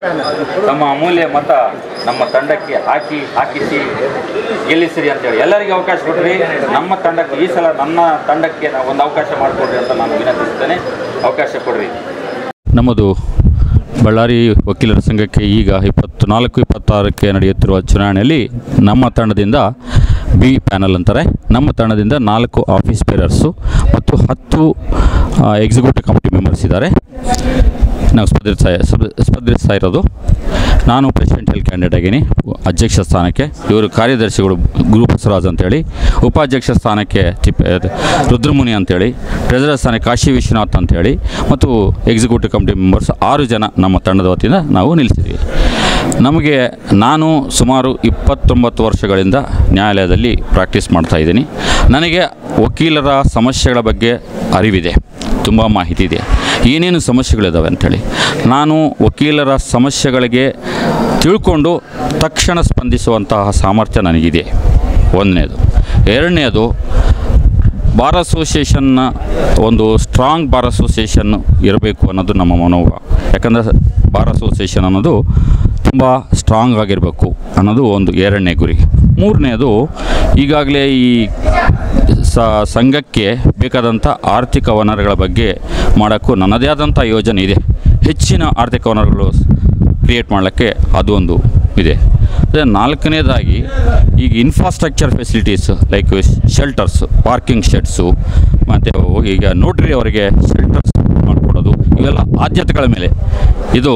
ತಮ್ಮ ಅಮೂಲ್ಯ ಮತ ನಮ್ಮ ತಂಡಕ್ಕೆ ಹಾಕಿಸಿ ಗೆಲ್ಲಿಸಿರಿ ಅಂತೇಳಿ ಎಲ್ಲರಿಗೂ ಅವಕಾಶ ಕೊಡ್ರಿ. ನಮ್ಮ ತಂಡಕ್ಕೆ ಈ ಸಲ ನನ್ನ ತಂಡಕ್ಕೆ ಒಂದು ಅವಕಾಶ ಮಾಡಿಕೊಡ್ರಿ ಅಂತ ನಾನು ವಿನಂತಿಸುತ್ತೇನೆ. ಅವಕಾಶ ಕೊಡ್ರಿ. ನಮ್ಮದು ಬಳ್ಳಾರಿ ವಕೀಲರ ಸಂಘಕ್ಕೆ ಈಗ 24-26ಕ್ಕೆ ನಡೆಯುತ್ತಿರುವ ಚುನಾವಣೆಯಲ್ಲಿ ನಮ್ಮ ತಂಡದಿಂದ ಬಿ ಪ್ಯಾನಲ್ ಅಂತಾರೆ. ನಮ್ಮ ತಂಡದಿಂದ 4 ಆಫೀಸ್ ಬೇರರ್ಸು ಮತ್ತು 10 ಎಕ್ಸಿಕ್ಯೂಟಿವ್ ಕಮಿಟಿ ಮೆಂಬರ್ಸ್ ಇದ್ದಾರೆ. ನಾವು ಸ್ಪರ್ಧಿಸ್ತಾ ಇರೋದು. ನಾನು ಪ್ರೆಸಿಡೆಂಟಿಯಲ್ ಕ್ಯಾಂಡಿಡೇಟ್ ಆಗಿನಿ ಅಧ್ಯಕ್ಷ ಸ್ಥಾನಕ್ಕೆ. ಇವರು ಕಾರ್ಯದರ್ಶಿಗಳು ಗುರು ಬಸವರಾಜ್ ಅಂತೇಳಿ, ಉಪಾಧ್ಯಕ್ಷ ಸ್ಥಾನಕ್ಕೆ ರುದ್ರಮುನಿ ಅಂತೇಳಿ, ಟ್ರೆಜರರ್ ಸ್ಥಾನಕ್ಕೆ ಕಾಶಿ ವಿಶ್ವನಾಥ್ ಅಂತೇಳಿ ಮತ್ತು ಎಕ್ಸಿಕ್ಯೂಟಿವ್ ಕಮಿಟಿ ಮೆಂಬರ್ಸ್ 6 ಜನ ನಮ್ಮ ತಂಡದ ವತಿಯಿಂದ ನಾವು ನಿಲ್ಲಿಸಿದ್ವಿ. ನಾನು ಸುಮಾರು 29 ವರ್ಷಗಳಿಂದ ನ್ಯಾಯಾಲಯದಲ್ಲಿ ಪ್ರಾಕ್ಟೀಸ್ ಮಾಡ್ತಾಯಿದ್ದೀನಿ. ನನಗೆ ವಕೀಲರ ಸಮಸ್ಯೆಗಳ ಬಗ್ಗೆ ಅರಿವಿದೆ, ತುಂಬ ಮಾಹಿತಿ ಇದೆ, ಏನೇನು ಸಮಸ್ಯೆಗಳಿದ್ದಾವೆ ಅಂಥೇಳಿ. ನಾನು ವಕೀಲರ ಸಮಸ್ಯೆಗಳಿಗೆ ತಿಳ್ಕೊಂಡು ತಕ್ಷಣ ಸ್ಪಂದಿಸುವಂತಹ ಸಾಮರ್ಥ್ಯ ನನಗಿದೆ. ಒಂದನೇದು. ಎರಡನೇದು, ಬಾರ್ ಅಸೋಸಿಯೇಷನ್ನ ಒಂದು ಸ್ಟ್ರಾಂಗ್ ಬಾರ್ ಅಸೋಸಿಯೇಷನ್ ಇರಬೇಕು ಅನ್ನೋದು ನಮ್ಮ ಮನೋಭಾವ. ಯಾಕಂದರೆ ಬಾರ್ ಅಸೋಸಿಯೇಷನ್ ಅನ್ನೋದು ತುಂಬ ಸ್ಟ್ರಾಂಗ್ ಆಗಿರಬೇಕು ಅನ್ನೋದು ಒಂದು ಎರಡನೇ ಗುರಿ. ಮೂರನೇದು, ಈಗಾಗಲೇ ಈ ಸಂಘಕ್ಕೆ ಬೇಕಾದಂಥ ಆರ್ಥಿಕ ವನರುಗಳ ಬಗ್ಗೆ ಮಾಡೋಕ್ಕೂ ನನ್ನದೇ ಆದಂಥ ಯೋಜನೆ ಇದೆ. ಹೆಚ್ಚಿನ ಆರ್ಥಿಕ ವನರುಗಳು ಕ್ರಿಯೇಟ್ ಮಾಡಲಿಕ್ಕೆ ಅದು ಒಂದು ಇದೆ. ಅದೇ ನಾಲ್ಕನೇದಾಗಿ, ಈಗ infrastructure facilities like shelters, parking sheds, ಮತ್ತು ಈಗ ನೋಟ್ರಿ ಅವರಿಗೆ ಶೆಲ್ಟರ್ಸ್ ಮಾಡಿಕೊಡೋದು, ಇವೆಲ್ಲ ಆದ್ಯತೆಗಳ ಮೇಲೆ ಇದು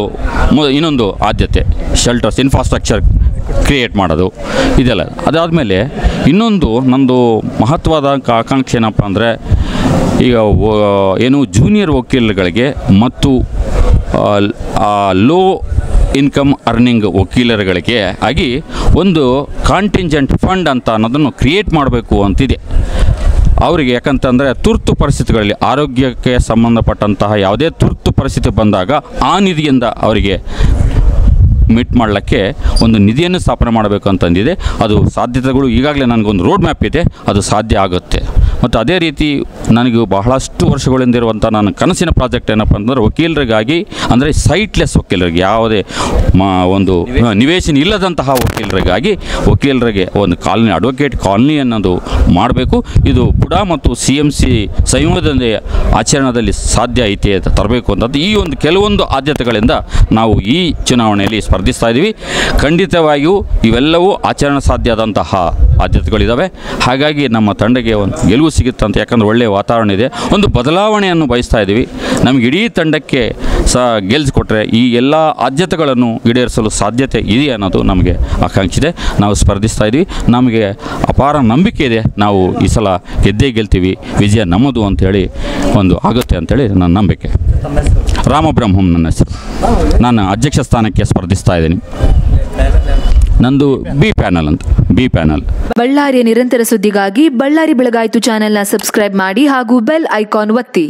ಇನ್ನೊಂದು ಆದ್ಯತೆ. ಶೆಲ್ಟರ್ಸ್, ಇನ್ಫ್ರಾಸ್ಟ್ರಕ್ಚರ್ ಕ್ರಿಯೇಟ್ ಮಾಡೋದು, ಇದೆಲ್ಲ. ಅದಾದಮೇಲೆ ಇನ್ನೊಂದು ನಂದು ಮಹತ್ವದ ಆಕಾಂಕ್ಷೆ ಏನಪ್ಪ ಅಂದರೆ, ಈಗ ಏನು ಜೂನಿಯರ್ ವಕೀಲರುಗಳಿಗೆ ಮತ್ತು ಲೋ ಇನ್ಕಮ್ ಅರ್ನಿಂಗ್ ವಕೀಲರುಗಳಿಗೆ ಆಗಿ ಒಂದು ಕಾಂಟಿಂಜೆಂಟ್ ಫಂಡ್ ಅಂತ ಅನ್ನೋದನ್ನು ಕ್ರಿಯೇಟ್ ಮಾಡಬೇಕು ಅಂತಿದೆ ಅವರಿಗೆ. ಯಾಕಂತಂದರೆ ತುರ್ತು ಪರಿಸ್ಥಿತಿಗಳಲ್ಲಿ, ಆರೋಗ್ಯಕ್ಕೆ ಸಂಬಂಧಪಟ್ಟಂತಹ ಯಾವುದೇ ತುರ್ತು ಪರಿಸ್ಥಿತಿ ಬಂದಾಗ ಆ ನಿಧಿಯಿಂದ ಅವರಿಗೆ ಮೀಟ್ ಮಾಡಲಿಕ್ಕೆ ಒಂದು ನಿಧಿಯನ್ನು ಸ್ಥಾಪನೆ ಮಾಡಬೇಕು ಅಂತಂದಿದೆ. ಅದು ಸಾಧ್ಯತೆಗಳು ಈಗಾಗಲೇ ನನಗೊಂದು ರೋಡ್ ಮ್ಯಾಪ್ ಇದೆ, ಅದು ಸಾಧ್ಯ ಆಗುತ್ತೆ. ಮತ್ತು ಅದೇ ರೀತಿ ನನಗೆ ಬಹಳಷ್ಟು ವರ್ಷಗಳಿಂದ ಇರುವಂಥ ನನ್ನ ಕನಸಿನ ಪ್ರಾಜೆಕ್ಟ್ ಏನಪ್ಪ ಅಂತಂದರೆ, ವಕೀಲರಿಗಾಗಿ, ಅಂದರೆ ಸೈಟ್ಲೆಸ್ ವಕೀಲರಿಗೆ, ಯಾವುದೇ ಒಂದು ನಿವೇಶನ ಇಲ್ಲದಂತಹ ವಕೀಲರಿಗೆ ಒಂದು ಕಾಲನಿ, ಅಡ್ವೊಕೇಟ್ ಕಾಲನಿ ಅನ್ನೋದು ಮಾಡಬೇಕು. ಇದು ಬುಡಾ ಮತ್ತು CMC ಸಂಯೋಜನೆ ಆಚರಣೆಯಲ್ಲಿ ಸಾಧ್ಯ ಐತೆ ಅಂತ ತರಬೇಕು ಅಂತದ್ದು ಈ ಒಂದು ಕೆಲವೊಂದು ಆದ್ಯತೆಗಳಿಂದ ನಾವು ಈ ಚುನಾವಣೆಯಲ್ಲಿ ಸ್ಪರ್ಧಿಸ್ತಾ ಇದ್ದೀವಿ. ಖಂಡಿತವಾಗಿಯೂ ಇವೆಲ್ಲವೂ ಆಚರಣೆ ಸಾಧ್ಯ ಆದಂತಹ ಆದ್ಯತೆಗಳಿದ್ದಾವೆ. ಹಾಗಾಗಿ ನಮ್ಮ ತಂಡಕ್ಕೆ ಒಂದು ಗೆಲುವು ಸಿಗುತ್ತೆ ಅಂತ. ಯಾಕಂದರೆ ಒಳ್ಳೆಯ ವಾತಾವರಣ ಇದೆ, ಒಂದು ಬದಲಾವಣೆಯನ್ನು ಬಯಸ್ತಾ ಇದ್ದೀವಿ. ನಮಗೆ ಇಡೀ ತಂಡಕ್ಕೆ ಗೆಲ್ಲಿಸಿಕೊಟ್ರೆ ಈ ಎಲ್ಲ ಆದ್ಯತೆಗಳನ್ನು ಈಡೇರಿಸಲು ಸಾಧ್ಯತೆ ಇದೆ ಅನ್ನೋದು ನಮಗೆ ಆಕಾಂಕ್ಷೆ ಇದೆ. ನಾವು ಸ್ಪರ್ಧಿಸ್ತಾ ಇದ್ದೀವಿ. ನಮಗೆ ಅಪಾರ ನಂಬಿಕೆ ಇದೆ, ನಾವು ಈ ಸಲ ಗೆದ್ದೇ ಗೆಲ್ತೀವಿ, ವಿಜಯ ನಮ್ಮದು ಅಂಥೇಳಿ ಒಂದು ಆಗುತ್ತೆ ಅಂಥೇಳಿ ನನ್ನ ನಂಬಿಕೆ. ರಾಮಬ್ರಹ್ಮಂ ನನ್ನ ಹೆಸರು. ನಾನು ಅಧ್ಯಕ್ಷ ಸ್ಥಾನಕ್ಕೆ ಸ್ಪರ್ಧಿಸ್ತಾ ಇದ್ದೀನಿ. ನಂದು ಬಿ ಪ್ಯಾನಲ್ ಅಂತ. B panel. ಬಳ್ಳಾರಿಯ ನಿರಂತರ ಸುದ್ದಿಗಾಗಿ ಬಳ್ಳಾರಿ ಬೆಳಗಾಯಿತು ಚಾನೆಲ್ನ ಸಬ್ಸ್ಕ್ರೈಬ್ ಮಾಡಿ ಹಾಗೂ ಬೆಲ್ ಐಕಾನ್ ಒತ್ತಿ.